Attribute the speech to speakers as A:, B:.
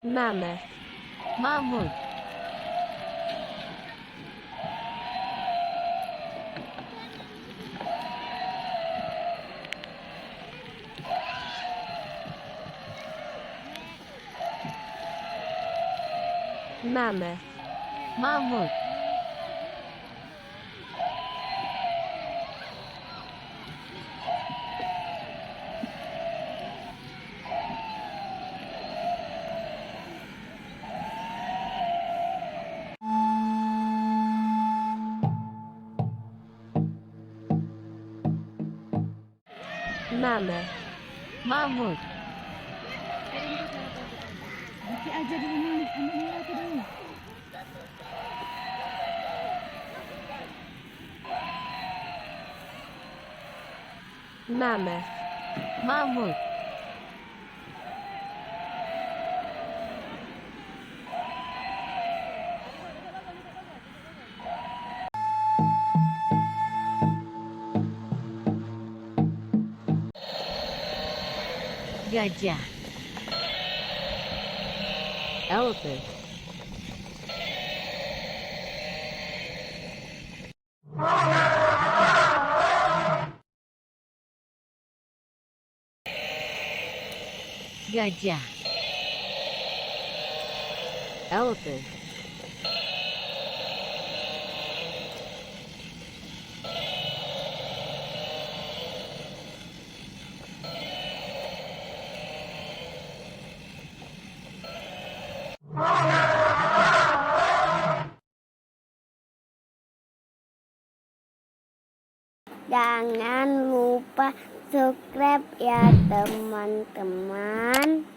A: Mammoth.
B: Mammoth.
A: Mammoth.
B: Mammoth.
A: Mammoth.
B: Mammoth.
C: Nanti aja dulu nih, anaknya itu dulu.
A: Mammoth.
B: Mammoth. Gajah. Elephant. Gajah. Elephant.
D: Jangan lupa subscribe ya teman-teman.